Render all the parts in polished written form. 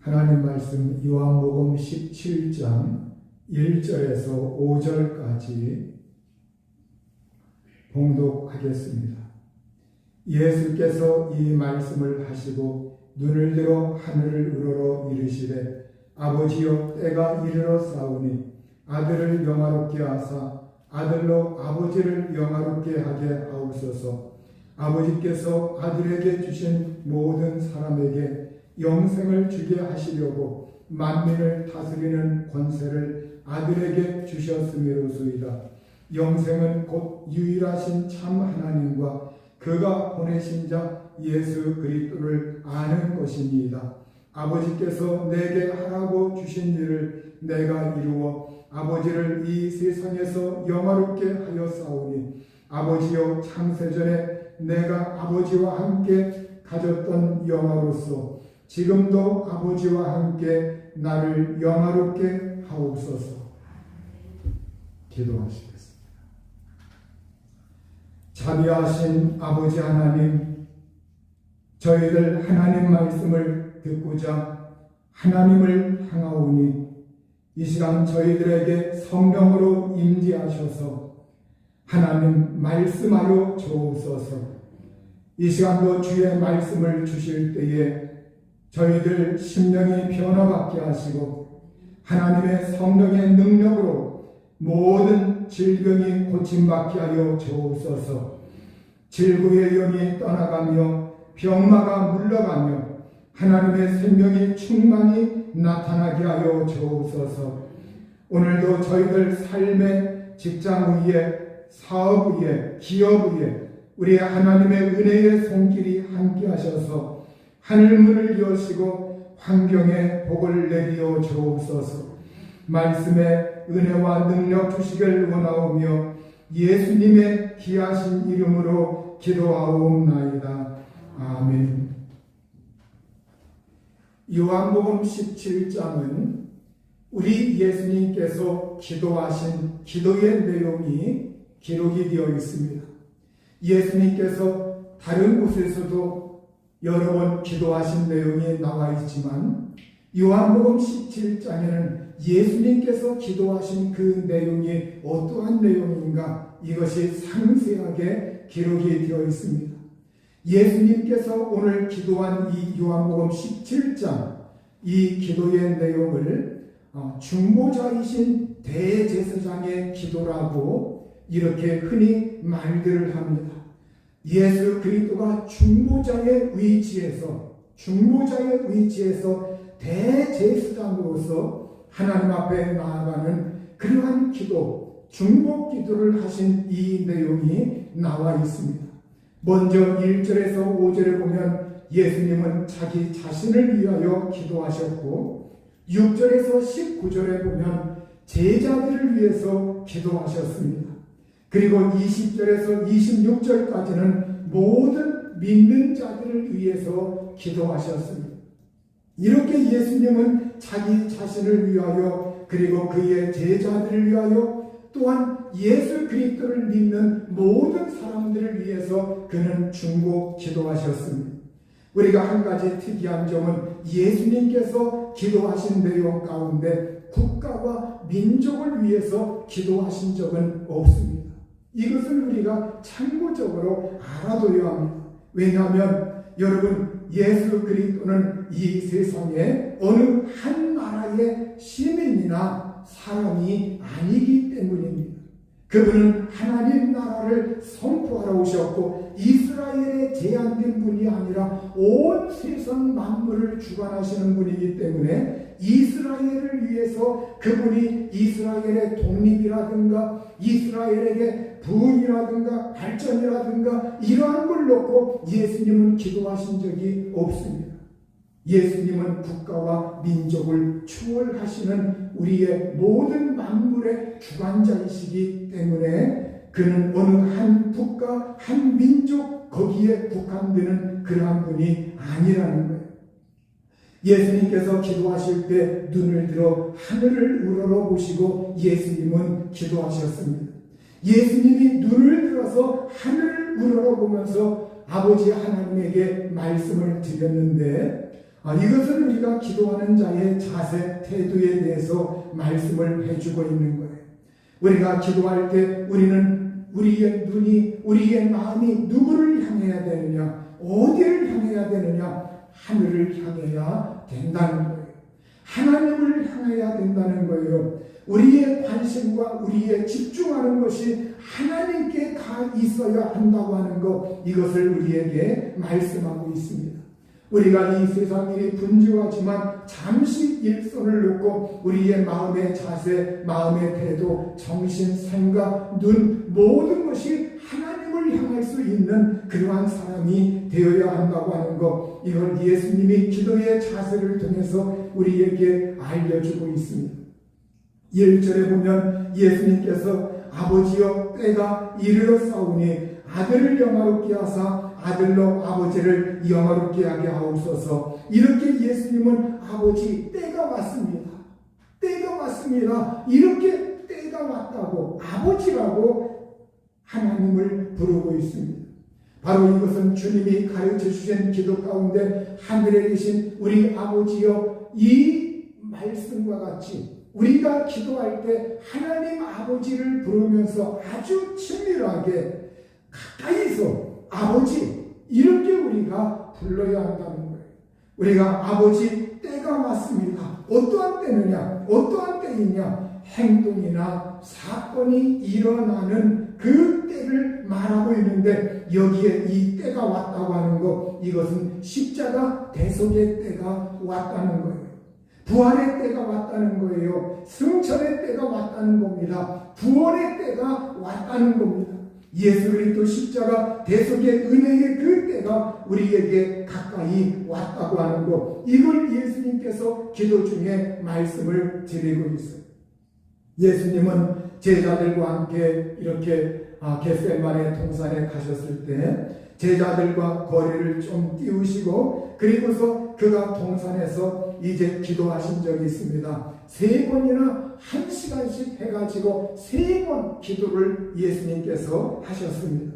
하나님 말씀 요한복음 17장 1절에서 5절까지 봉독하겠습니다. 예수께서 이 말씀을 하시고 눈을 들어 하늘을 우러러 이르시되 아버지여 때가 이르러 싸우니 아들을 영화롭게 하사 아들로 아버지를 영화롭게 하게 하옵소서. 아버지께서 아들에게 주신 모든 사람에게 영생을 주게 하시려고 만민을 다스리는 권세를 아들에게 주셨음이로소이다. 영생은 곧 유일하신 참 하나님과 그가 보내신 자 예수 그리스도를 아는 것입니다. 아버지께서 내게 하라고 주신 일을 내가 이루어 아버지를 이 세상에서 영화롭게 하였사오니 아버지여 창세전에 내가 아버지와 함께 가졌던 영화로서 지금도 아버지와 함께 나를 영화롭게 하옵소서. 기도하시겠습니다. 자비하신 아버지 하나님, 저희들 하나님 말씀을 듣고자 하나님을 향하오니 이 시간 저희들에게 성령으로 임재하셔서 하나님 말씀하여 주옵소서. 이 시간도 주의 말씀을 주실 때에 저희들 심령이 변화받게 하시고 하나님의 성령의 능력으로 모든 질병이 고침받게 하여 주옵소서. 질고의 영이 떠나가며 병마가 물러가며 하나님의 생명이 충만히 나타나게 하여 주옵소서. 오늘도 저희들 삶의 직장 위에 사업 위에 기업 위에 우리 하나님의 은혜의 손길이 함께 하셔서 하늘문을 여시고 환경에 복을 내리어 주옵소서. 말씀의 은혜와 능력 주시길 원하오며 예수님의 귀하신 이름으로 기도하옵나이다. 아멘. 요한복음 17장은 우리 예수님께서 기도하신 기도의 내용이 기록이 되어 있습니다. 예수님께서 다른 곳에서도 여러 번 기도하신 내용이 나와 있지만 요한복음 17장에는 예수님께서 기도하신 그 내용이 어떠한 내용인가 이것이 상세하게 기록이 되어 있습니다. 예수님께서 오늘 기도한 이 요한복음 17장 이 기도의 내용을 중보자이신 대제사장의 기도라고 이렇게 흔히 말들을 합니다. 예수 그리스도가 중보자의 위치에서 대제사장으로서 하나님 앞에 나아가는 그러한 기도, 중보 기도를 하신 이 내용이 나와 있습니다. 먼저 1절에서 5절에 보면 예수님은 자기 자신을 위하여 기도하셨고 6절에서 19절에 보면 제자들을 위해서 기도하셨습니다. 그리고 20절에서 26절까지는 모든 믿는 자들을 위해서 기도하셨습니다. 이렇게 예수님은 자기 자신을 위하여 그리고 그의 제자들을 위하여 또한 예수 그리스도를 믿는 모든 사람들을 위해서 그는 중보 기도하셨습니다. 우리가 한 가지 특이한 점은 예수님께서 기도하신 내용 가운데 국가와 민족을 위해서 기도하신 적은 없습니다. 이것을 우리가 참고적으로 알아둬야 합니다. 왜냐하면 여러분 예수 그리스도는 이 세상에 어느 한 나라의 시민이나 사람이 아니기 때문입니다. 그분은 하나님 나라를 선포하러 오셨고 이스라엘에 제한된 분이 아니라 온 세상 만물을 주관하시는 분이기 때문에 이스라엘을 위해서 그분이 이스라엘의 독립이라든가 이스라엘에게 부흥이라든가 발전이라든가 이러한 걸 놓고 예수님은 기도하신 적이 없습니다. 예수님은 국가와 민족을 추월하시는 우리의 모든 만물의 주관자이시기 때문에 그는 어느 한 국가, 한 민족 거기에 국한되는 그러한 분이 아니라는 거예요. 예수님께서 기도하실 때 눈을 들어 하늘을 우러러보시고 예수님은 기도하셨습니다. 예수님이 눈을 들어서 하늘을 우러러보면서 아버지 하나님에게 말씀을 드렸는데 이것은 우리가 기도하는 자의 자세, 태도에 대해서 말씀을 해주고 있는 거예요. 우리가 기도할 때 우리는 우리의 눈이, 우리의 마음이 누구를 향해야 되느냐, 어디를 향해야 되느냐, 하늘을 향해야 된다는 거예요. 하나님을 향해야 된다는 거예요. 우리의 관심과 우리의 집중하는 것이 하나님께 가 있어야 한다고 하는 것, 이것을 우리에게 말씀하고 있습니다. 우리가 이 세상 일이 분주하지만 잠시 일손을 놓고 우리의 마음의 자세, 마음의 태도, 정신, 생각, 눈, 모든 것이 하나님을 향할 수 있는 그러한 사람이 되어야 한다고 하는 것, 이걸 예수님이 기도의 자세를 통해서 우리에게 알려주고 있습니다. 1절에 보면 예수님께서 아버지여 때가 이르렀사오니 아들을 영화롭게 하사 아들로 아버지를 영화롭게 하게 하옵소서. 이렇게 예수님은 아버지 때가 왔습니다. 때가 왔습니다. 이렇게 때가 왔다고 아버지라고 하나님을 부르고 있습니다. 바로 이것은 주님이 가르쳐 주신 기도 가운데 하늘에 계신 우리 아버지여, 이 말씀과 같이 우리가 기도할 때 하나님 아버지를 부르면서 아주 친밀하게 가까이서 아버지, 이렇게 우리가 불러야 한다는 거예요. 우리가 아버지 때가 왔습니다. 어떠한 때느냐, 어떠한 때이냐, 행동이나 사건이 일어나는 그 때를 말하고 있는데, 여기에 이 때가 왔다고 하는 것, 이것은 십자가 대속의 때가 왔다는 거예요. 부활의 때가 왔다는 거예요. 승천의 때가 왔다는 겁니다. 구원의 때가 왔다는 겁니다. 예수 그리스도 십자가 대속의 은혜의 그 때가 우리에게 가까이 왔다고 하는 것, 이걸 예수님께서 기도 중에 말씀을 드리고 있어요. 예수님은 제자들과 함께 이렇게 겟세마네 동산에 가셨을 때 제자들과 거리를 좀 띄우시고, 그리고서 그가 동산에서 이제 기도하신 적이 있습니다. 3번이나 1시간씩 해가지고 3번 기도를 예수님께서 하셨습니다.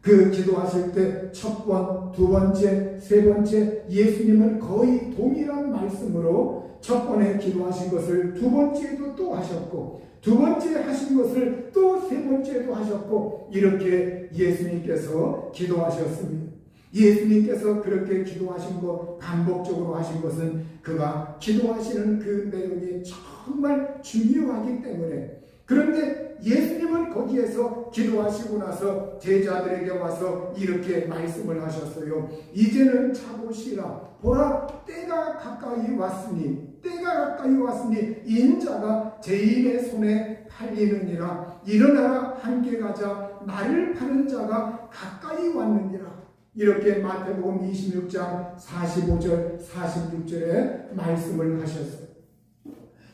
그 기도하실 때 첫 번, 두 번째, 세 번째, 예수님은 거의 동일한 말씀으로 첫 번에 기도하신 것을 두 번째에도 또 하셨고, 두 번째 하신 것을 또 세 번째에도 하셨고, 이렇게 예수님께서 기도하셨습니다. 예수님께서 그렇게 기도하신 것, 반복적으로 하신 것은 그가 기도하시는 그 내용이 정말 중요하기 때문에. 그런데 예수님은 거기에서 기도하시고 나서 제자들에게 와서 이렇게 말씀을 하셨어요. 이제는 자보시라. 보라, 때가 가까이 왔으니, 때가 가까이 왔으니 인자가 죄인의 손에 팔리느니라. 일어나라, 함께 가자. 나를 파는 자가 가까이 왔느니라. 이렇게 마태복음 26장 45절 46절에 말씀을 하셨어요.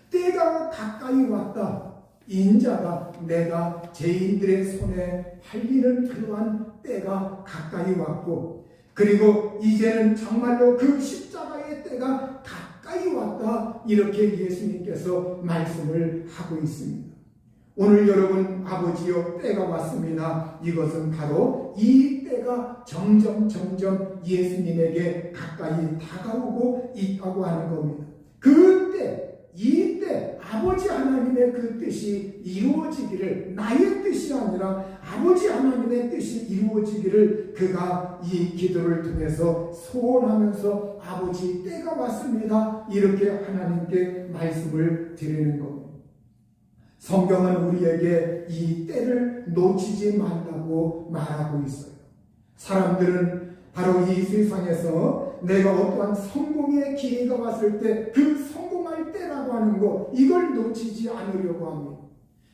때가 가까이 왔다. 인자가, 내가 죄인들의 손에 팔리는 그러한 때가 가까이 왔고, 그리고 이제는 정말로 그 십자가의 때가 가까이 왔다. 이렇게 예수님께서 말씀을 하고 있습니다. 오늘 여러분, 아버지여 때가 왔습니다. 이것은 바로 이 때가 점점 예수님에게 가까이 다가오고 있다고 하는 겁니다. 그 때, 이 때 아버지 하나님의 그 뜻이 이루어지기를, 나의 뜻이 아니라 아버지 하나님의 뜻이 이루어지기를 그가 이 기도를 통해서 소원하면서 아버지 때가 왔습니다. 이렇게 하나님께 말씀을 드리는 겁니다. 성경은 우리에게 이 때를 놓치지 말라고 말하고 있어요. 사람들은 바로 이 세상에서 내가 어떠한 성공의 기회가 왔을 때 그 성공할 때라고 하는 것, 이걸 놓치지 않으려고 합니다.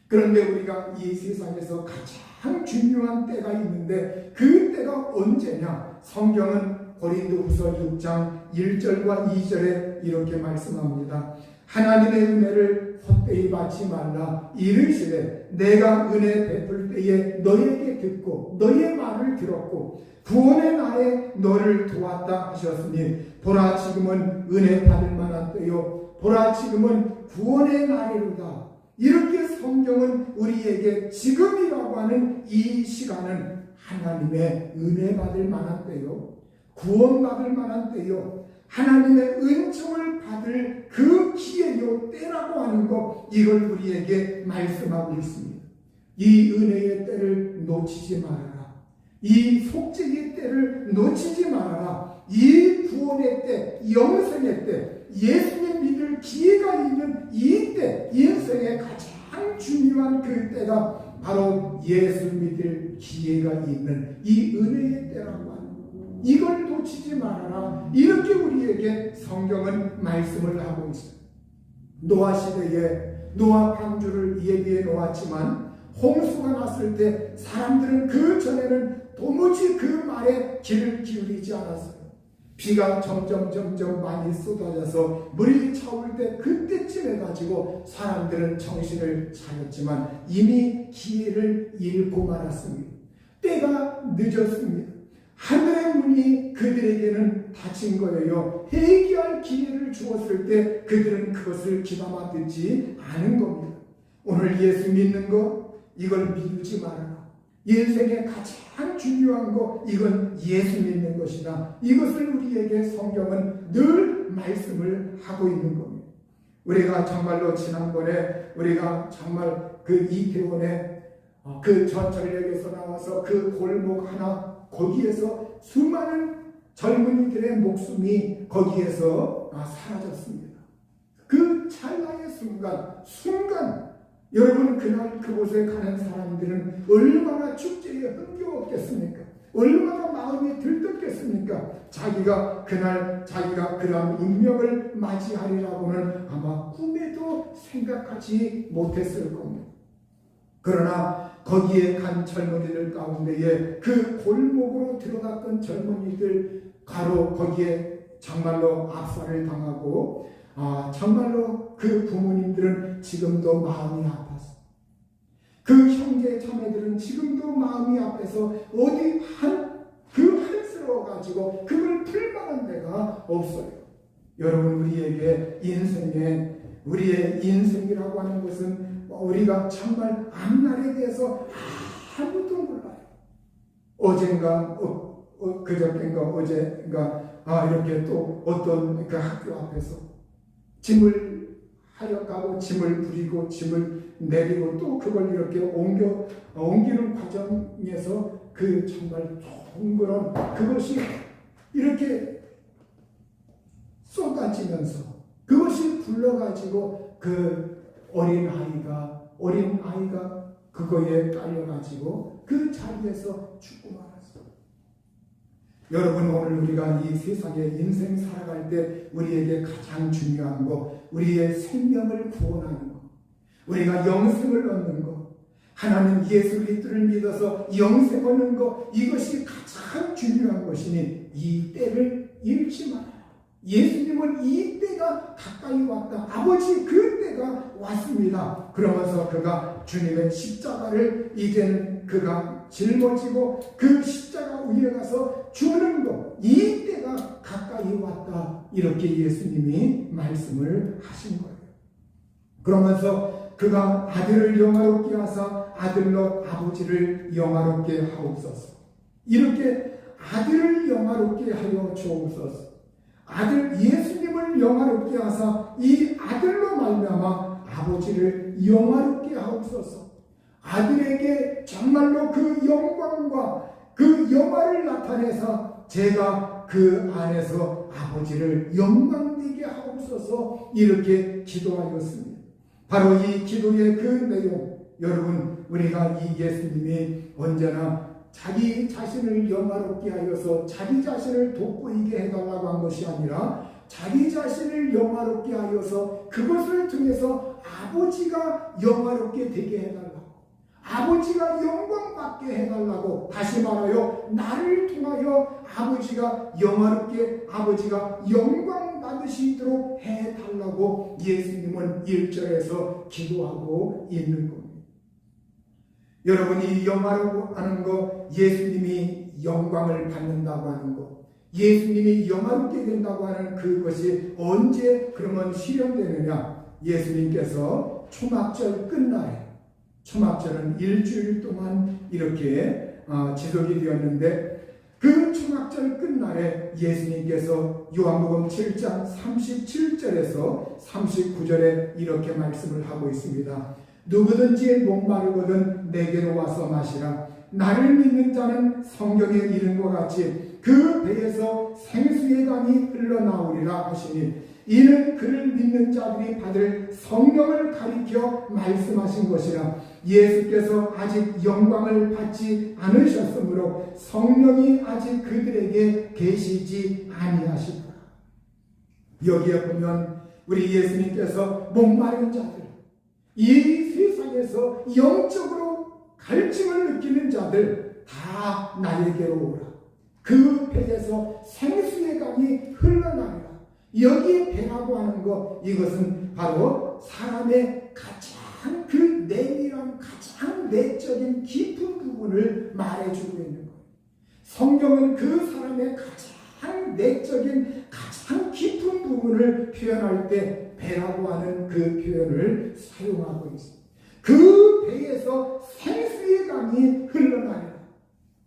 그런데 우리가 이 세상에서 가장 중요한 때가 있는데 그 때가 언제냐? 성경은 고린도후서 6장 1절과 2절에 이렇게 말씀합니다. 하나님의 은혜를 헛되이 받지 말라. 이르시되 내가 은혜 베풀 때에 너에게 듣고 너의 말을 들었고 구원의 날에 너를 도왔다 하셨으니, 보라 지금은 은혜 받을 만한 때요, 보라 지금은 구원의 날이로다. 이렇게 성경은 우리에게 지금이라고 하는 이 시간은 하나님의 은혜 받을 만한 때요, 구원 받을 만한 때요, 하나님의 은총을 받을 그 기회요 때라고 하는 것, 이걸 우리에게 말씀하고 있습니다. 이 은혜의 때를 놓치지 말아라. 이 속죄의 때를 놓치지 말아라. 이 구원의 때, 영생의 때, 예수님 믿을 기회가 있는 이 때, 인생의 가장 중요한 그 때가 바로 예수 믿을 기회가 있는 이 은혜의 때라고 합니다. 이걸 놓치지 말아라. 이렇게 우리에게 성경은 말씀을 하고 있어요. 노아 시대에 노아 방주를 예비해 놓았지만 홍수가 났을 때 사람들은 그 전에는 도무지 그 말에 귀를 기울이지 않았어요. 비가 점점 많이 쏟아져서 물이 차올 때 그때쯤 해가지고 사람들은 정신을 차렸지만 이미 기회를 잃고 말았습니다. 때가 늦었습니다. 하늘의 문이 그들에게는 닫힌 거예요. 회개할 기회를 주었을 때 그들은 그것을 귀담아 듣지 않은 겁니다. 오늘 예수 믿는 거, 이걸 미루지 말아라. 인생의 가장 중요한 거, 이건 예수 믿는 것이다. 이것을 우리에게 성경은 늘 말씀을 하고 있는 겁니다. 우리가 정말로 지난번에 우리가 정말 그 이태원의 그 전철역에서 나와서 그 골목 하나, 거기에서 수많은 젊은이들의 목숨이 거기에서 사라졌습니다. 그 찰나의 순간 여러분, 그날 그곳에 가는 사람들은 얼마나 축제에 흥겨웠겠습니까? 얼마나 마음이 들떴겠습니까? 자기가 그날 자기가 그러한 운명을 맞이하리라고는 아마 꿈에도 생각하지 못했을 겁니다. 그러나 거기에 간 젊은이들 가운데에 그 골목으로 들어갔던 젊은이들, 가로 거기에 정말로 압살을 당하고 정말로 그 부모님들은 지금도 마음이 아파서, 그 형제 자매들은 지금도 마음이 아파서 어디 한스러워 가지고 그걸 풀만한 데가 없어요. 여러분, 우리의 인생이라고 하는 것은 우리가 정말 앞날에 대해서 아무도 몰라요. 어젠가 이렇게 또 어떤 그 학교 앞에서 짐을 하려 가고 짐을 부리고 짐을 내리고 또 그걸 이렇게 옮기는 과정에서 그 정말 동그란 그것이 이렇게 쏟아지면서 그것이 불러가지고 그 어린 아이가 그거에 깔려가지고 그 자리에서 죽고 말았어요. 여러분, 오늘 우리가 이 세상에 인생 살아갈 때 우리에게 가장 중요한 거, 우리의 생명을 구원하는 거, 우리가 영생을 얻는 거, 하나님 예수 그리스도를 믿어서 영생 얻는 거, 이것이 가장 중요한 것이니 이 때를 잃지 말아요. 예수님은 이 때가 가까이 왔다. 아버지, 그 때가 왔습니다. 그러면서 그가 주님의 십자가를 이제는 그가 짊어지고 그 십자가 위에 가서 죽는 것, 이 때가 가까이 왔다. 이렇게 예수님이 말씀을 하신 거예요. 그러면서 그가 아들을 영화롭게 하사 아들로 아버지를 영화롭게 하옵소서. 이렇게 아들을 영화롭게 하여 주옵소서. 아들 예수님을 영화롭게 하사 이 아들로 말미암아 아버지를 영화롭게 하옵소서. 아들에게 정말로 그 영광과 그 영화를 나타내서 제가 그 안에서 아버지를 영광되게 하옵소서. 이렇게 기도하였습니다. 바로 이 기도의 그 내용, 여러분, 우리가 이 예수님이 언제나 자기 자신을 영화롭게 하여서 자기 자신을 돋보이게 해달라고 한 것이 아니라 자기 자신을 영화롭게 하여서 그것을 통해서 아버지가 영화롭게 되게 해달라고, 아버지가 영광받게 해달라고, 다시 말하여 나를 통하여 아버지가 영화롭게, 아버지가 영광받으시도록 해달라고 예수님은 1절에서 기도하고 있는 겁니다. 여러분이 영화라고 하는 거, 예수님이 영광을 받는다고 하는 거, 예수님이 영화롭게 된다고 하는 그것이 언제 그러면 실현되느냐? 예수님께서 초막절 끝날에, 초막절은 일주일 동안 이렇게 지속이 되었는데 그 초막 초막절 끝날에 예수님께서 요한복음 7장 37절에서 39절에 이렇게 말씀을 하고 있습니다. 누구든지 목마르거든 내게로 와서 마시라. 나를 믿는 자는 성경에 이른과 같이 그 배에서 생수의 강이 흘러나오리라 하시니, 이는 그를 믿는 자들이 받을 성령을 가리켜 말씀하신 것이라. 예수께서 아직 영광을 받지 않으셨으므로 성령이 아직 그들에게 계시지 아니하시더라. 여기에 보면 우리 예수님께서 목마른 자들, 이 세상에서 영적으로 갈증을 느끼는 자들 다 나에게로 오라. 그 배에서 생수의 강이 흘러나오라. 여기에 배라고 하는 것, 이것은 바로 사람의 가장 그 내밀한, 가장 내적인 깊은 부분을 말해주고 있는 거예요. 성경은 그 사람의 가장 내적인, 가장 깊은 부분을 표현할 때 배라고 하는 그 표현을 사용하고 있습니다. 그 배에서 생수의 강이 흘러나오라.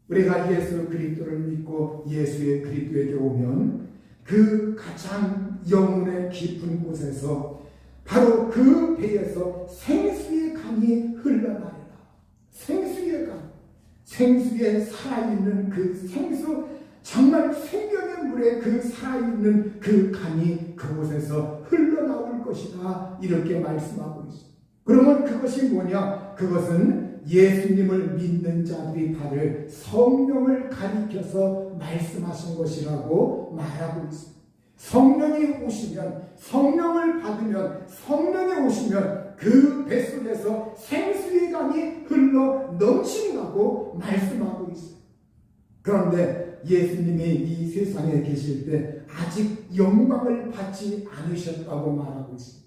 우리가 예수 그리스도를 믿고 예수의 그리스도에게 오면 그 가장 영혼의 깊은 곳에서 바로 그 배에서 생수의 강이 흘러나오라. 생수의 강, 생수에 살아있는 그 생수, 정말 생명의 물에 그 살아있는 그 강이 그곳에서 흘러나올 것이다, 이렇게 말씀하고 있습니다. 그러면 그것이 뭐냐? 그것은 예수님을 믿는 자들이 받을 성령을 가리켜서 말씀하신 것이라고 말하고 있습니다. 성령이 오시면, 성령을 받으면, 성령이 오시면 그 뱃속에서 생수의 강이 흘러 넘친다고 말씀하고 있어요. 그런데 예수님이 이 세상에 계실 때 아직 영광을 받지 않으셨다고 말하고 있습니다.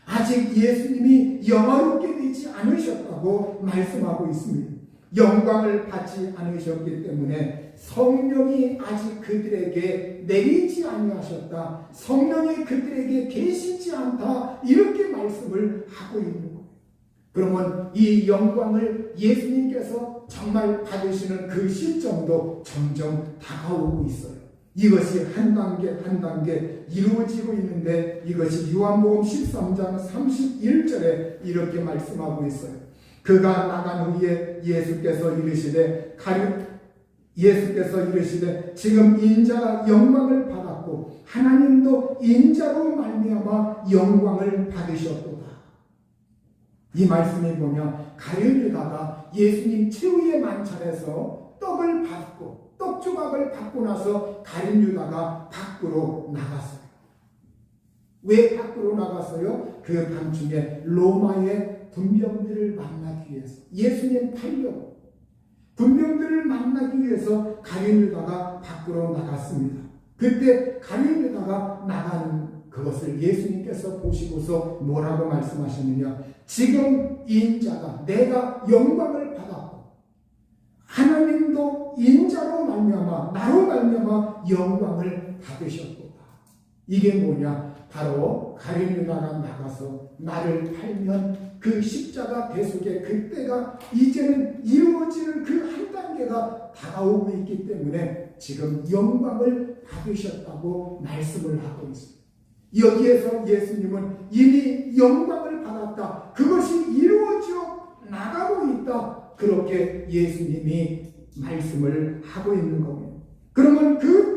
아직 예수님이 영화롭게 되지 않으셨다고 말씀하고 있습니다. 영광을 받지 않으셨기 때문에 성령이 아직 그들에게 내리지 아니하셨다, 성령이 그들에게 계시지 않다, 이렇게 말씀을 하고 있는 거예요. 그러면 이 영광을 예수님께서 정말 받으시는 그 시점도 점점 다가오고 있어요. 이것이 한 단계 한 단계 이루어지고 있는데, 이것이 요한복음 13장 31절에 이렇게 말씀하고 있어요. 그가 나간 후에 예수께서 이르시되 지금 인자가 영광을 받았고 하나님도 인자로 말미암아 영광을 받으셨도다. 이 말씀이 보면 가룟유다가 예수님 최후의 만찬에서 떡을 받고 떡조각을 받고 나서 가룟유다가 밖으로 나갔어요. 왜 밖으로 나갔어요? 그 밤중에 로마의 군병들을 만나기 위해서, 예수님 팔려고 군병들을 만나기 위해서 가룟유다가 밖으로 나갔습니다. 그때 가룟유다가 나가는 그것을 예수님께서 보시고서 뭐라고 말씀하셨느냐? 지금 인자가, 내가 영광을 받았고 하나님도 인자로 말미암아, 나로 말미암아 영광을 받으셨도다. 이게 뭐냐? 바로 가룟유다가 나가서 나를 팔면 그 십자가 대속의 그때가 이제는 이루어지는 그 한 단계가 다가오고 있기 때문에 지금 영광을 받으셨다고 말씀을 하고 있습니다. 여기에서 예수님은 이미 영광을 받았다, 그것이 이루어져 나가고 있다, 그렇게 예수님이 말씀을 하고 있는 겁니다. 그러면 그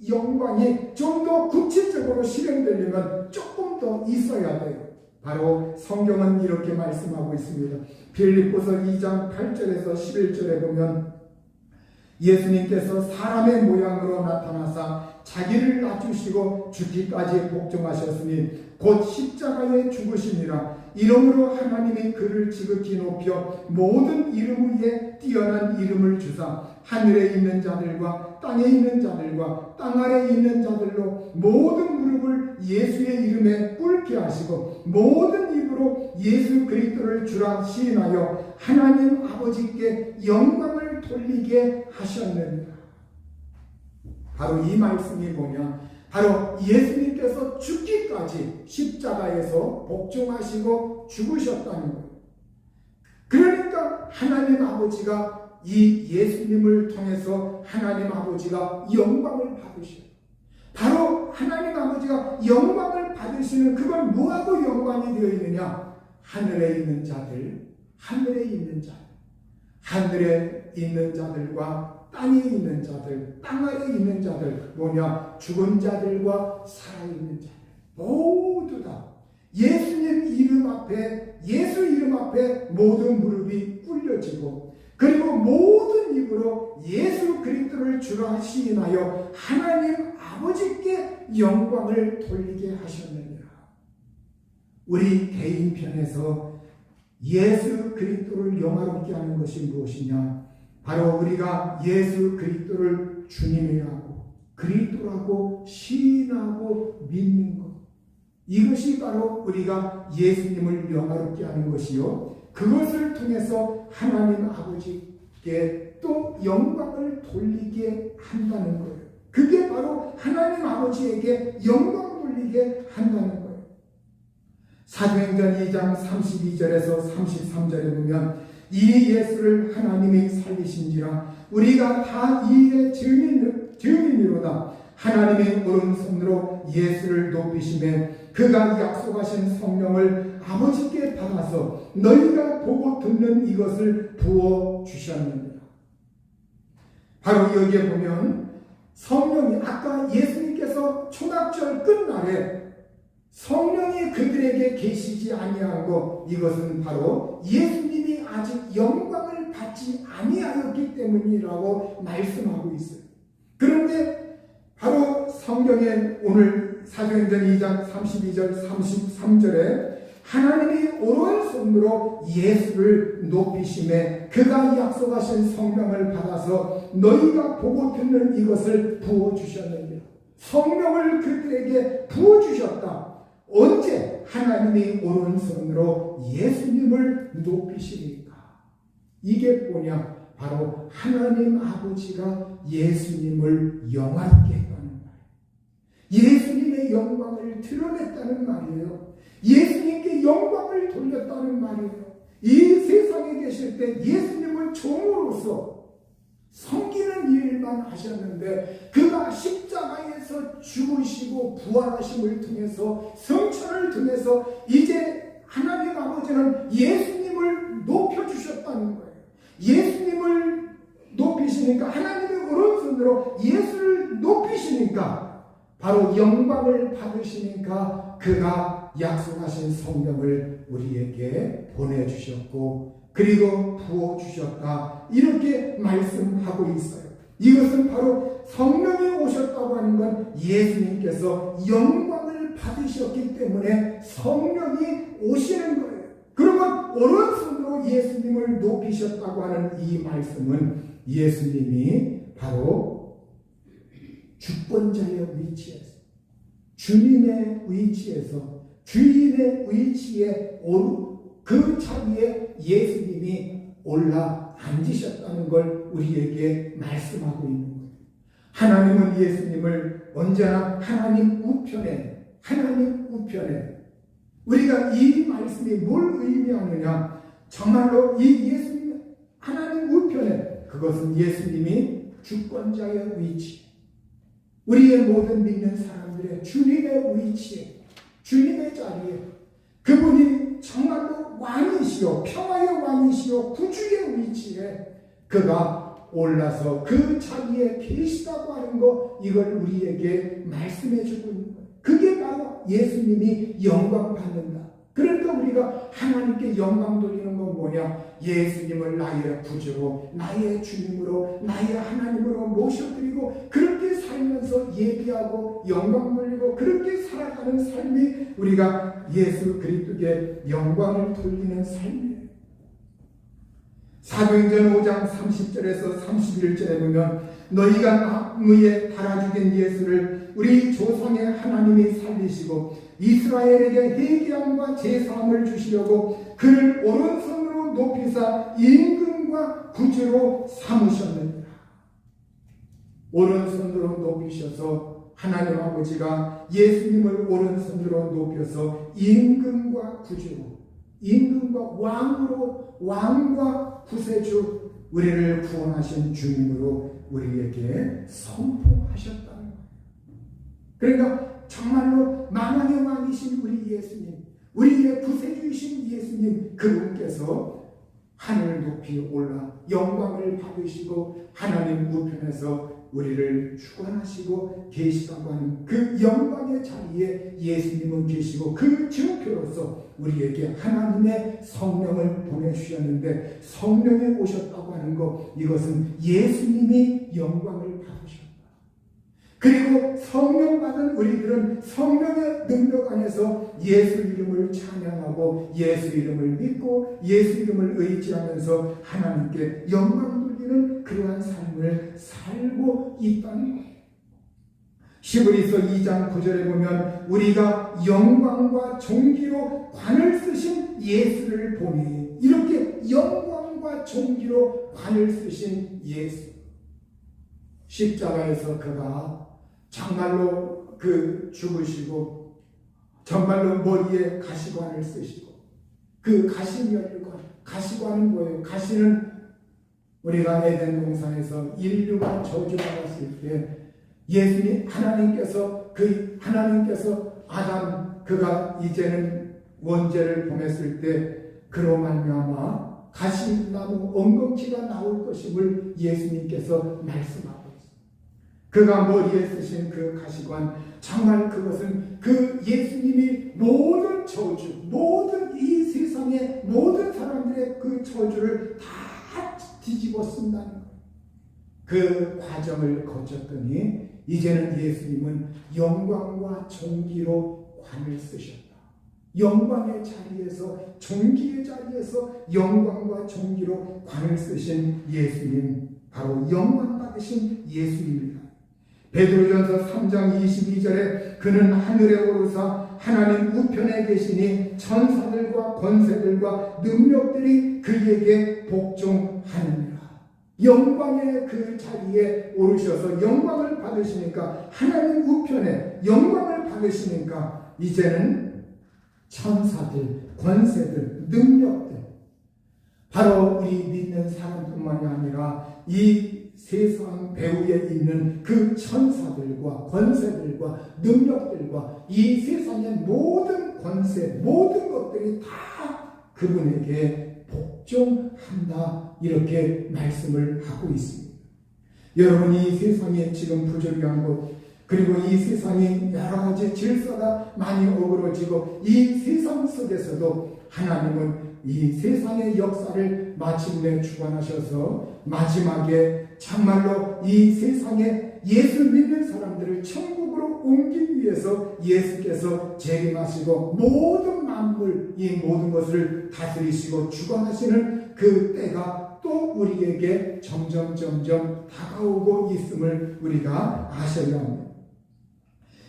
영광이 좀 더 구체적으로 실현되려면 조금 더 있어야 돼요. 바로 성경은 이렇게 말씀하고 있습니다. 빌립보서 2장 8절에서 11절에 보면 예수님께서 사람의 모양으로 나타나사 자기를 낮추시고 죽기까지 복종하셨으니 곧 십자가에 죽으시니라. 이러므로 하나님이 그를 지극히 높여 모든 이름 위에 뛰어난 이름을 주사 하늘에 있는 자들과 땅에 있는 자들과 땅 아래에 있는 자들로 모든 무릎을 예수의 이름에 꿇게 하시고 모든 입으로 예수 그리스도를 주라 시인하여 하나님 아버지께 영광을 돌리게 하셨느니라. 바로 이 말씀이 뭐냐? 바로 예수님께서 죽기까지 십자가에서 복종하시고 죽으셨다는 거예요. 그러니까 하나님 아버지가 이 예수님을 통해서 하나님 아버지가 영광을 받으셔요. 바로 하나님 아버지가 영광을 받으시는 그건 뭐하고 연관이 되어 있느냐? 하늘에 있는 자들, 하늘에 있는 자들, 하늘에 있는 자들과 땅에 있는 자들, 땅 아래 있는 자들, 뭐냐? 죽은 자들과 살아있는 자들, 모두 다 예수님 이름 앞에, 예수 이름 앞에 모든 무릎이 꿇려지고, 그리고 모든 입으로 예수 그리스도를 주라 시인하여 하나님 아버지께 영광을 돌리게 하셨느니라. 우리 개인 편에서 예수 그리스도를 영화롭게 하는 것이 무엇이냐? 바로 우리가 예수 그리스도를 주님이라고, 그리스도라고 시인하고 믿는 것. 이것이 바로 우리가 예수님을 영화롭게 하는 것이요, 그것을 통해서 하나님 아버지께 또 영광을 돌리게 한다는 거예요. 그게 바로 하나님 아버지에게 영광 돌리게 한다는 거예요. 사도행전 2장 32절에서 33절에 보면 이 예수를 하나님이 살리신지라 우리가 다 이 일의 증인이로다. 하나님의 오른손으로 예수를 높이시매 그가 약속하신 성령을 아버지께 받아서 너희가 보고 듣는 이것을 부어주셨느니라. 바로 여기에 보면 성령이, 아까 예수님께서 초막절 끝날에 성령이 그들에게 계시지 아니한 것, 이것은 바로 예수님이 아직 영광을 받지 아니하였기 때문이라고 말씀하고 있어요. 그런데 바로 성경에 오늘 사도행전 2장 32절 33절에 하나님이 오른손으로 예수를 높이심에 그가 약속하신 성령을 받아서 너희가 보고 듣는 이것을 부어주셨느니라. 성령을 그들에게 부어주셨다. 언제? 하나님이 오른손으로 예수님을 높이시니까. 이게 뭐냐? 바로 하나님 아버지가 예수님을 영화롭게 했다는 말이에요. 예수님의 영광을 드러냈다는 말이에요. 예수님께 영광을 돌렸다는 말이에요. 이 세상에 계실 때 예수님을 종으로서 섬기는 일만 하셨는데 그가 십자가에서 죽으시고 부활하심을 통해서 성천을 통해서 이제 하나님 아버지는 예수님을 높여주셨다는 거예요. 예수님을 높이시니까, 하나님의 오른손으로 예수를 높이시니까, 바로 영광을 받으시니까 그가 약속하신 성령을 우리에게 보내주셨고 그리고 부어주셨다, 이렇게 말씀하고 있어요. 이것은 바로 성령이 오셨다고 하는 건 예수님께서 영광을 받으셨기 때문에 성령이 오시는 거예요. 그러면 오른손으로 예수님을 높이셨다고 하는 이 말씀은 예수님이 바로 주권자의 위치에서, 주님의 위치에서, 주인의 위치에 그 자리에 예수님이 올라 앉으셨다는 걸 우리에게 말씀하고 있는 거예요. 하나님은 예수님을 언제나 하나님 우편에, 우리가 이 말씀이 뭘 의미하느냐? 정말로 이 예수님 하나님 우편에, 그것은 예수님이 주권자의 위치, 우리의 모든 믿는 사람들의 주님의 위치에, 주님의 자리에, 그분이 정말로 왕이시요, 평화의 왕이시요, 구주의 위치에 그가 올라서 그 자리에 계시다고 하는 거, 이걸 우리에게 말씀해 주고 있는 거예요. 그게 바로 예수님이 영광 받는다. 그러니까 우리가 하나님께 영광 돌리는 건 뭐냐? 예수님을 나의 구주로, 나의 주님으로, 나의 하나님으로 모셔드리고 그렇게 살면서 예비하고 영광 돌리고 그렇게 살아가는 삶이 우리가 예수 그리스도께 영광을 돌리는 삶이에요. 사도행전 5장 30절에서 31절에 보면 너희가 나무에 달아 죽인 예수를 우리 조상의 하나님이 살리시고 이스라엘에게 회개함과 제사함을 주시려고 그를 오른손으로 높이사 임금과 구주로 삼으셨느니라. 오른손으로 높이셔서 하나님 아버지가 예수님을 오른손으로 높여서 임금과 구주로, 임금과 왕으로, 왕과 구세주, 우리를 구원하신 주님으로 우리에게 선포하셨다는 거예요. 그러니까 정말로 만왕의 왕이신 우리 예수님, 우리의 구세주이신 예수님, 그분께서 하늘 높이 올라 영광을 받으시고 하나님 우편에서 우리를 주관하시고 계시다고 하는 그 영광의 자리에 예수님은 계시고, 그 증표로서 우리에게 하나님의 성령을 보내주셨는데, 성령이 오셨다고 하는 것, 이것은 예수님이 영광을 받으셨다. 그리고 성령 받은 우리들은 성령의 능력 안에서 예수 이름을 찬양하고 예수 이름을 믿고 예수 이름을 의지하면서 하나님께 영광 돌리는 그러한 삶을 살고 있다는 거예요. 히브리서 2장 9절에 보면 우리가 영광과 존귀로 관을 쓰신 예수를 보니, 이렇게 영광과 존귀로 관을 쓰신 예수, 십자가에서 그가 정말로 죽으시고 정말로 머리에 가시관을 쓰시고, 그 가시면과, 가시관은 뭐예요? 가시는 우리가 에덴 동산에서 인류가 저주받았을 때 예수님 하나님께서 아담 그가 이제는 원죄를 범했을 때 그로 말미암아 가시나무 엉겅퀴가 나올 것임을 예수님께서 말씀하고, 그가 머리에 쓰신 그 가시관, 정말 그것은 그 예수님이 모든 저주, 모든 이 세상의 모든 사람들의 그 저주를 다 뒤집어 쓴다는 거예요. 그 과정을 거쳤더니 이제는 예수님은 영광과 존귀로 관을 쓰셨다. 영광의 자리에서, 존귀의 자리에서 영광과 존귀로 관을 쓰신 예수님, 바로 영광 받으신 예수님입니다. 베드로전서 3장 22절에 그는 하늘에 오르사 하나님 우편에 계시니 천사들과 권세들과 능력들이 그에게 복종하느니라. 영광의 그 자리에 오르셔서 영광을 받으시니까, 하나님 우편에 영광을 받으시니까 이제는 천사들, 권세들, 능력들, 바로 우리 믿는 사람뿐만이 아니라 이 세상 배후에 있는 그 천사들과 권세들과 능력들과 이 세상의 모든 권세, 모든 것들이 다 그분에게 복종한다, 이렇게 말씀을 하고 있습니다. 여러분, 이 세상에 지금 부조리한 것, 그리고 이 세상이 여러 가지 질서가 많이 어그러지고, 이 세상 속에서도 하나님은 이 세상의 역사를 마침내 주관하셔서 마지막에 정말로 이 세상에 예수 믿는 사람들을 천국으로 옮기기 위해서 예수께서 재림하시고 모든 만물, 이 모든 것을 다스리시고 주관하시는 그 때가 또 우리에게 점점 다가오고 있음을 우리가 아셔야 합니다.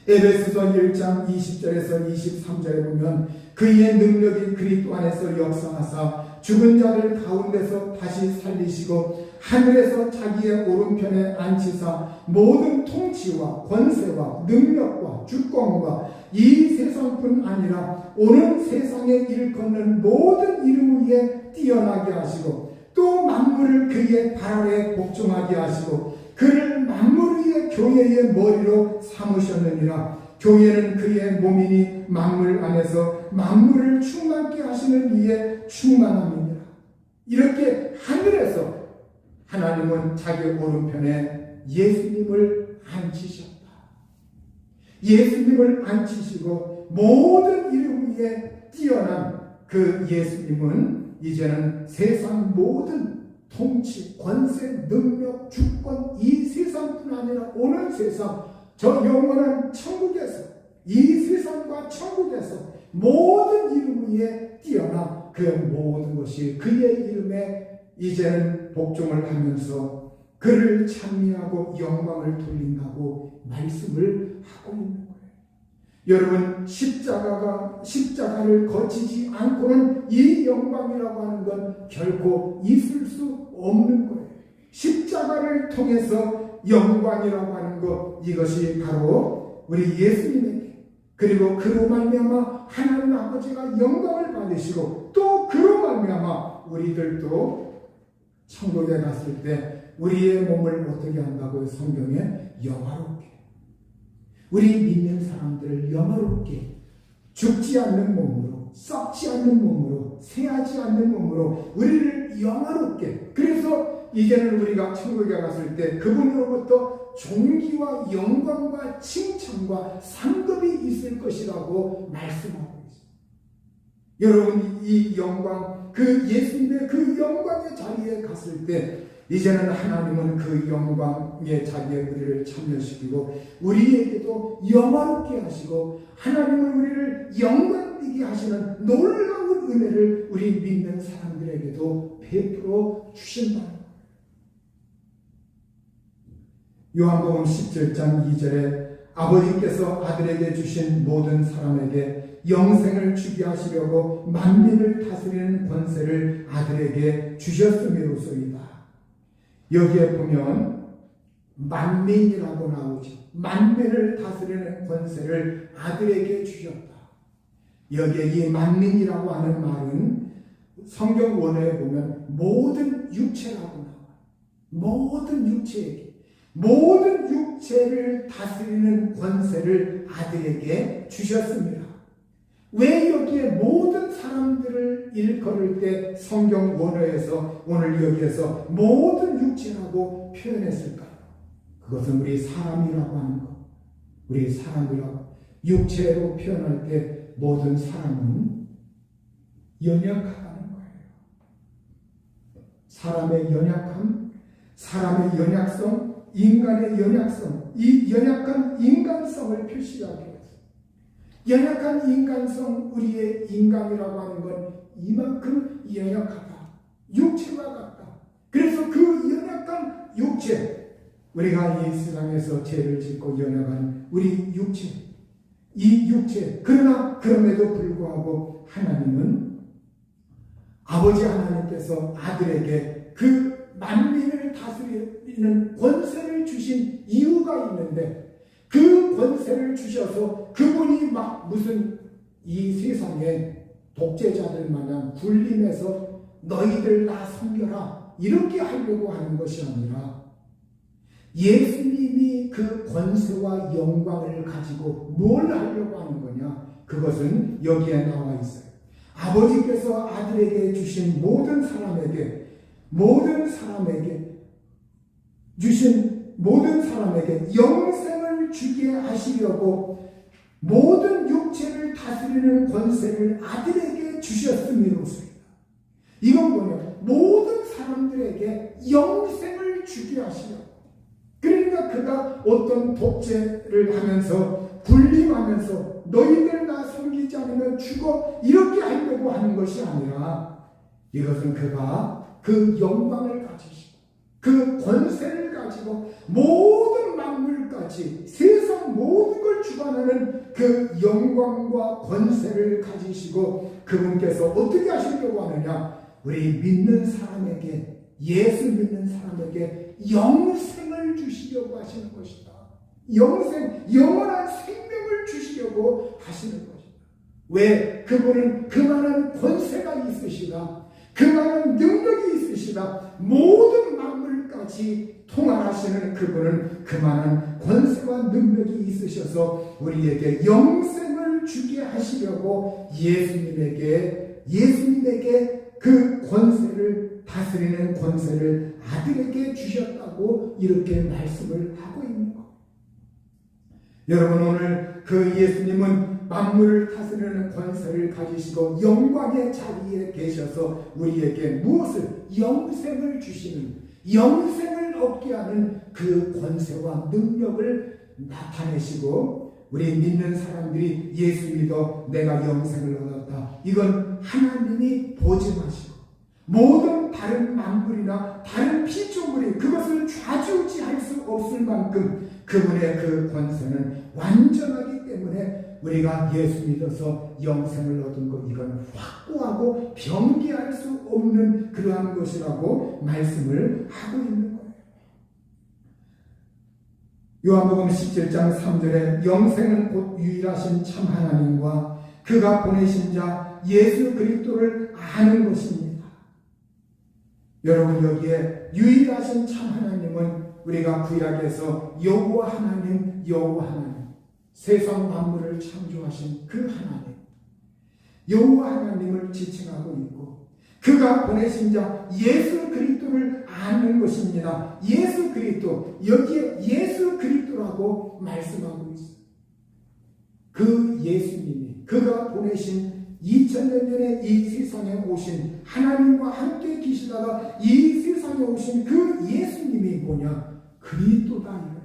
에베소서 1장 20절에서 23절에 보면 그의 능력이 그리스도 안에서 역사하사 죽은 자를 가운데서 다시 살리시고 하늘에서 자기의 오른편에 앉히사 모든 통치와 권세와 능력과 주권과 이 세상뿐 아니라 오는 세상에 일컫는 모든 이름 위에 뛰어나게 하시고, 또 만물을 그의 발 아래 복종하게 하시고 그를 만물 위의 교회의 머리로 삼으셨느니라. 교회는 그의 몸이니 만물 안에서 만물을 충만케 하시는 이의 충만함이니라. 이렇게 하늘에서 하나님은 자기 오른편에 예수님을 앉히셨다. 예수님을 앉히시고 모든 이름 위에 뛰어난 그 예수님은 이제는 세상 모든 통치, 권세, 능력, 주권, 이 세상뿐 아니라 오는 세상, 저 영원한 천국에서, 이 세상과 천국에서 모든 이름 위에 뛰어나 그 모든 것이 그의 이름에 이제는 복종을 하면서 그를 찬미하고 영광을 돌린다고 말씀을 하고 있는 거예요. 여러분, 십자가를 거치지 않고는 이 영광이라고 하는 건 결코 있을 수 없는 거예요. 십자가를 통해서 영광이라고 하는 것, 이것이 바로 우리 예수님에게, 그리고 그로 말미암아 하나님 아버지가 영광을 받으시고 또 그로 말미암아 우리들도 천국에 갔을 때 우리의 몸을 어떻게 한다고요? 성경에 영화롭게. 우리 믿는 사람들을 영화롭게 죽지 않는 몸으로, 썩지 않는 몸으로, 새하지 않는 몸으로 우리를 영화롭게. 그래서 이제는 우리가 천국에 갔을 때 그분으로부터 존귀와 영광과 칭찬과 상급이 있을 것이라고 말씀하고 있습니다. 여러분, 이 영광, 그 예수님의 그 영광의 자리에 갔을 때 이제는 하나님은 그 영광의 자리에 우리를 참여시키고 우리에게도 영화롭게 하시고 하나님은 우리를 영광되게 하시는 놀라운 은혜를 우리 믿는 사람들에게도 베풀어 주신다는 거예요. 요한복음 17장 2절에 아버지께서 아들에게 주신 모든 사람에게 영생을 주게 하시려고 만민을 다스리는 권세를 아들에게 주셨음이로소이다. 여기에 보면 만민이라고 나오죠. 만민을 다스리는 권세를 아들에게 주셨다. 여기에 이 만민이라고 하는 말은 성경 원어에 보면 모든 육체라고 나와요. 모든 육체에게, 모든 육체를 다스리는 권세를 아들에게 주셨습니다. 왜 여기에 모든 사람들을 일컬을 때 성경 원어에서 오늘 여기에서 모든 육체라고 표현했을까요? 그것은 우리 사람이라고 하는 것. 우리 사람이라고 육체로 표현할 때 모든 사람은 연약하다는 거예요. 사람의 연약함, 사람의 연약성, 인간의 연약성, 이 연약한 인간성을 표시하기 위해서 연약한 인간성, 우리의 인간이라고 하는 건 이만큼 연약하다. 육체와 같다. 그래서 그 연약한 육체, 우리가 이 세상에서 죄를 짓고 연약한 우리 육체, 이 육체, 그러나 그럼에도 불구하고 하나님은 아버지 하나님께서 아들에게 그 만민을 다스리는 권세를 주신 이유가 있는데 그 권세를 주셔서 그분이 막 무슨 이 세상에 독재자들 마냥 군림해서 너희들 나 섬겨라 이렇게 하려고 하는 것이 아니라 예수님이 그 권세와 영광을 가지고 뭘 하려고 하는 거냐? 그것은 여기에 나와 있어요. 아버지께서 아들에게 주신 모든 사람에게 주신 모든 사람에게 영생을 주게 하시려고 모든 육체를 다스리는 권세를 아들에게 주셨음이로소이다. 이건 뭐냐? 모든 사람들에게 영생을 주게 하시려고. 그러니까 그가 어떤 독재를 하면서 군림하면서 너희들 나 섬기지 않으면 죽어 이렇게 하려고 하는 것이 아니라 이것은 그가 그 영광을 가지시고 그 권세를 가지고 모든 만물까지 세상 모든 걸 주관하는 그 영광과 권세를 가지시고 그분께서 어떻게 하시려고 하느냐? 우리 믿는 사람에게, 예수 믿는 사람에게 영생을 주시려고 하시는 것이다. 영생, 영원한 생명을 주시려고 하시는 것이다. 왜? 그분은 그만한 권세가 있으시다. 그만한 능력이 있으시다. 모든 만물까지 통할하시는 그분은 그만한 권세와 능력이 있으셔서 우리에게 영생을 주게 하시려고 예수님에게 그 권세를 다스리는 권세를 아들에게 주셨다고 이렇게 말씀을 하고 있는 것. 여러분, 오늘 그 예수님은 만물을 다스리는 권세를 가지시고 영광의 자리에 계셔서 우리에게 무엇을? 영생을 주시는, 영생을 얻게 하는 그 권세와 능력을 나타내시고 우리 믿는 사람들이 예수 믿어 내가 영생을 얻었다. 이건 하나님이 보증하시고 모든 다른 만물이나 다른 피조물이 그것을 좌지우지할 수 없을 만큼 그분의 그 권세는 완전하기 때문에 우리가 예수 믿어서 영생을 얻은 것, 이건 확고하고 변개할 수 없는 그러한 것이라고 말씀을 하고 있는 거예요. 요한복음 17장 3절에 영생은 곧 유일하신 참 하나님과 그가 보내신 자 예수 그리스도를 아는 것입니다. 여러분, 여기에 유일하신 참 하나님은 우리가 구약에서 여호와 하나님, 여호와 하나님, 세상 만물을 창조하신 그 하나님, 여호와 하나님을 지칭하고 있고, 그가 보내신 자 예수 그리스도를 아는 것입니다. 예수 그리스도, 여기에 예수 그리스도라고 말씀하고 있어요. 그 예수님이, 그가 보내신 2000년 전에 이 세상에 오신, 하나님과 함께 계시다가 이 세상에 오신 그 예수님이 뭐냐? 그리스도다.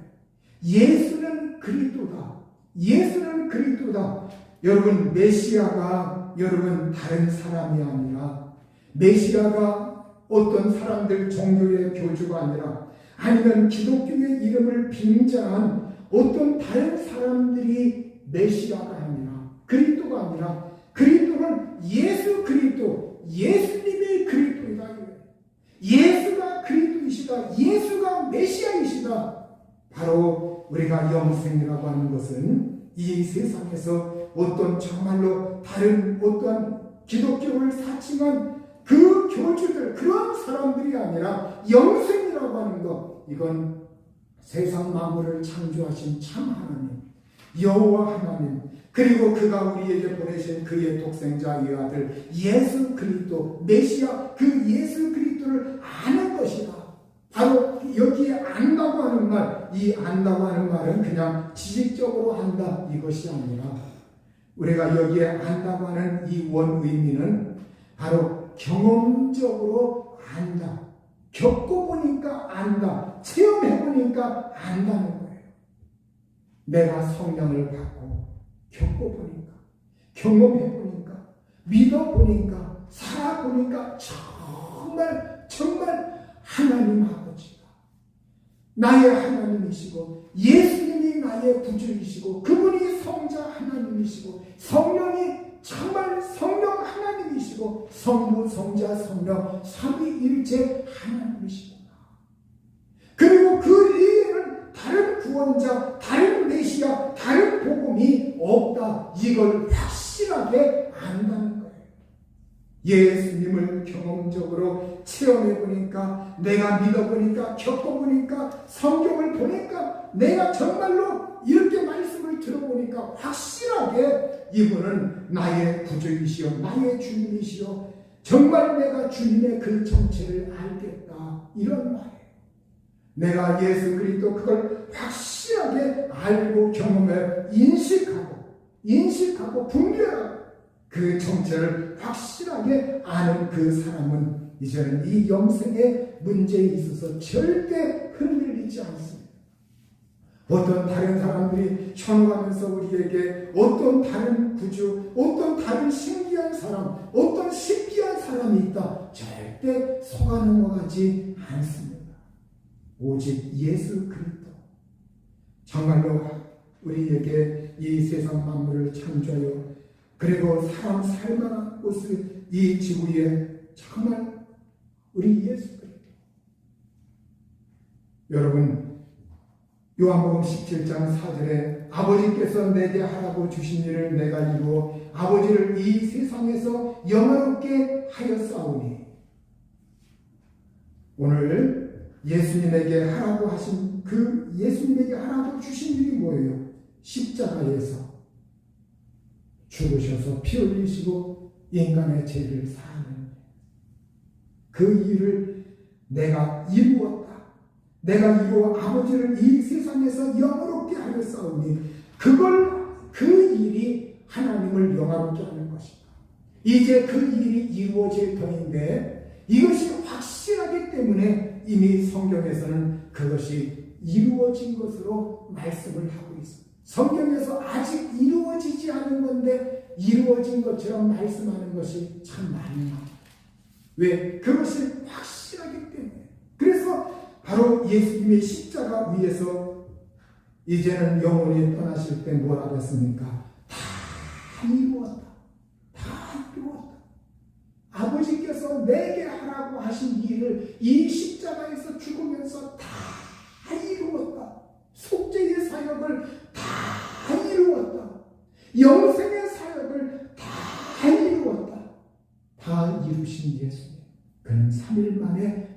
예수는 그리스도다. 예수는 그리스도다. 여러분, 메시아가 여러분 다른 사람이 아니라, 메시아가 어떤 사람들 종교의 교주가 아니라, 아니면 기독교의 이름을 빙자한 어떤 다른 사람들이 메시아가 아니라, 그리스도가 아니라, 그리스도는 예수 그리스도, 예수님이 그리스도이다. 예수가 그리스도이시다. 예수가 메시아이시다. 바로 우리가 영생이라고 하는 것은 이 세상에서 어떤 정말로 다른 어떠한 기독교를 사칭한 그 교주들, 그런 사람들이 아니라 영생이라고 하는 것, 이건 세상 만물을 창조하신 참 하나님, 여호와 하나님, 그리고 그가 우리에게 보내신 그의 독생자 이 아들 예수 그리스도, 메시아, 그 예수 그리스도를 아는 것이다. 바로 여기에 안다고 하는 말, 이 안다고 하는 말은 그냥 지식적으로 안다, 이것이 아니라 우리가 여기에 안다고 하는 이 원 의미는 바로 경험적으로 안다, 겪어보니까 안다, 체험해보니까 안다는 거예요. 내가 성령을 받고 겪어보니까, 경험해보니까, 믿어보니까, 살아보니까 정말 하나님 아버지가 나의 하나님이시고, 예수님이 나의 구주이시고, 그분이 성자 하나님이시고, 성령이 정말 성령 하나님이시고, 성부, 성자, 성령 삼위일체 하나님이시구나. 그리고 그 이외에는 다른 구원자, 다른 메시아, 다른 복음이 없다. 이걸 확실하게 안다는 거예요. 예수님을 경험적으로 체험해보니까, 내가 믿어보니까, 겪어보니까, 성경을 보니까, 내가 정말로 이렇게 말씀을 들어보니까 확실하게 이분은 나의 구주이시여, 나의 주님이시여, 정말 내가 주님의 그 정체를 알겠다, 이런 말이에요. 내가 예수 그리스도 그걸 확실하게 알고 경험해 인식하고 분별하고 그 정체를 확실하게 아는 그 사람은 이제는 이 영생의 문제에 있어서 절대 흔들리지 않습니다. 어떤 다른 사람들이 현혹하면서 우리에게 어떤 다른 구주, 어떤 다른 신기한 사람, 어떤 신기한 사람이 있다, 절대 속아 넘어가지 않습니다. 오직 예수 그리스도, 정말로 우리에게 이 세상 만물을 창조하여 그리고 사람 살만한 곳을 이 지구에 정말 우리 예수 그리스도. 여러분, 요한복음 17장 4절에 아버지께서 내게 하라고 주신 일을 내가 이루어 아버지를 이 세상에서 영화롭게 하였사오니, 오늘 예수님에게 하라고 하신 그 예수님에게 하라고 주신 일이 뭐예요? 십자가에서 죽으셔서 피 흘리시고 인간의 죄를 사하는 그 일을 내가 이루었다. 내가 이루어 아버지를 이 세상에서 영화롭게 하였사오니, 그 일이 하나님을 영화롭게 하는 것이다. 이제 그 일이 이루어질 터인데, 이것이 확실하기 때문에 이미 성경에서는 그것이 이루어진 것으로 말씀을 하고 있습니다. 성경에서 아직 이루어지지 않은 건데 이루어진 것처럼 말씀하는 것이 참 많아요. 왜? 그것이 확실하기 때문에. 그래서 바로 예수님의 십자가 위에서 이제는 영원히 떠나실 때 뭐라고 했습니까? 다 이루었다. 다 이루었다. 아버지께서 내게 하라고 하신 일을 이 십자가에서 죽으면서 다 이루었다. 속죄의 사역을 다 이루었다. 영생의 사역을 다 이루었다. 다 이루신 예수님. 그는 3일 만에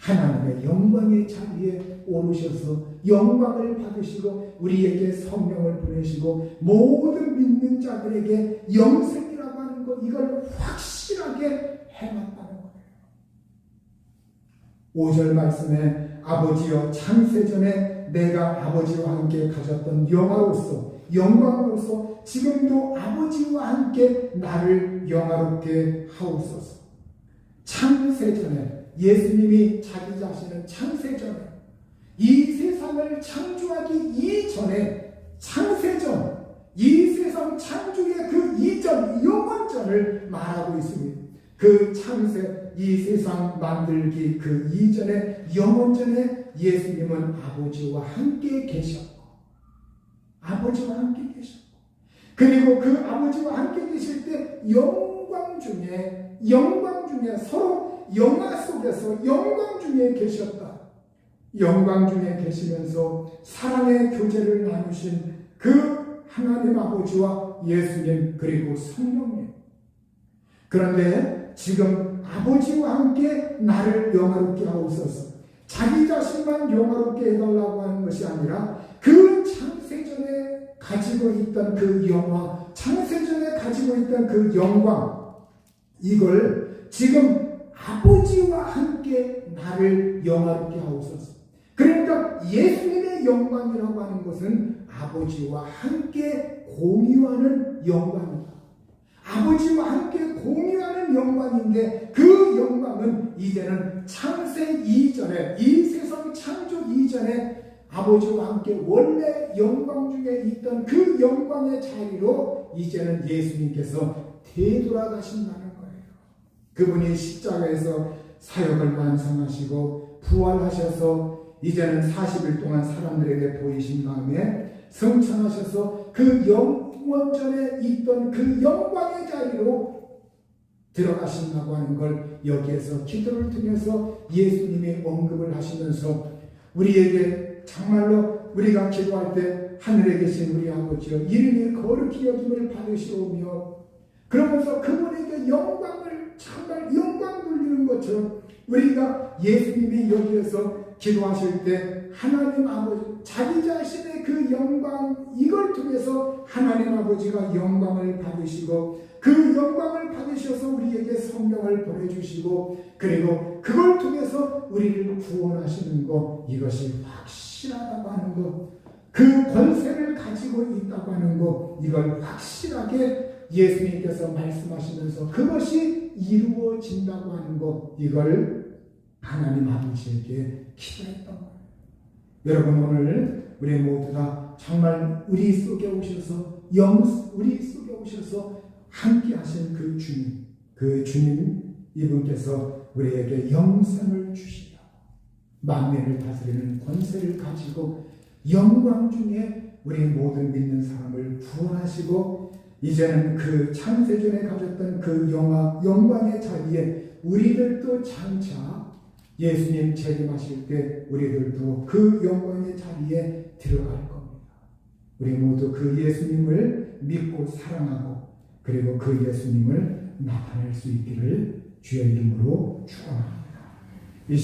하나님의 영광의 자리에 오르셔서 영광을 받으시고 우리에게 성령을 보내시고 모든 믿는 자들에게 영생이라고 하는 것, 이걸 확실하게 해놨다는 거예요. 5절 말씀에 아버지여 창세전에 내가 아버지와 함께 가졌던 영광으로서 지금도 아버지와 함께 나를 영화롭게 하옵소서. 창세전에 예수님이 자기 자신은 창세전에 이 세상을 창조하기 이전에 창세전, 이 세상 창조의 그 이전, 영원전을 말하고 있습니다. 그 창세, 이 세상 만들기 그 이전에 영원전에 예수님은 아버지와 함께 계셨고 그리고 그 아버지와 함께 계실 때 영광 중에 서로 영화 속에서 영광 중에 계셨다. 영광 중에 계시면서 사랑의 교제를 나누신 그 하나님 아버지와 예수님 그리고 성령님. 그런데 지금 아버지와 함께 나를 영화롭게 하옵소서. 자기 자신만 영화롭게 해달라고 하는 것이 아니라 그 창세전에 가지고 있던 그 영화, 창세전에 가지고 있던 그 영광, 이걸 지금 아버지와 함께 나를 영화롭게 하옵소서. 그러니까 예수님의 영광이라고 하는 것은 아버지와 함께 공유하는 영광이다. 아버지와 함께 공유하는 영광인데 그 영광은 이제는 창세 이전에, 이 세상 창조 이전에 아버지와 함께 원래 영광 중에 있던 그 영광의 자리로 이제는 예수님께서 되돌아가신다는 거예요. 그분이 십자가에서 사역을 완성하시고 부활하셔서 이제는 40일 동안 사람들에게 보이신 다음에 승천하셔서 그 영원전에 있던 그 영광의 자리로 들어가신다고 하는 걸 여기에서 기도를 통해서 예수님이 언급을 하시면서 우리에게 정말로 우리가 기도할 때 하늘에 계신 우리 아버지여 이름이 거룩히 여김을 받으시오며 그러면서 그분에게 영광을 정말 영광 돌리는 것처럼 우리가 예수님이 여기에서 기도하실 때 하나님 아버지 자기 자신의 그 영광 이걸 통해서 하나님 아버지가 영광을 받으시고 그 영광을 받으셔서 우리에게 성령을 보내주시고 그리고 그걸 통해서 우리를 구원하시는 것 이것이 확실하다고 하는 것 그 권세를 가지고 있다고 하는 것 이걸 확실하게 예수님께서 말씀하시면서 그것이 이루어진다고 하는 것 이걸 하나님 아버지에게 기도했던 거예요. 여러분 오늘 우리 모두 다 정말 우리 속에 오셔서 함께 하신 그 주님 이분께서 우리에게 영생을 주시고 만민을 다스리는 권세를 가지고 영광 중에 우리 모든 믿는 사람을 구원하시고 이제는 그 창세전에 가졌던 그 영광의 자리에 우리들도 장차 예수님 재림하실 때 우리들도 그 영광의 자리에 들어갈 겁니다. 우리 모두 그 예수님을 믿고 사랑하고 그리고 그 예수님을 나타낼 수 있기를 주의 이름으로 축원합니다.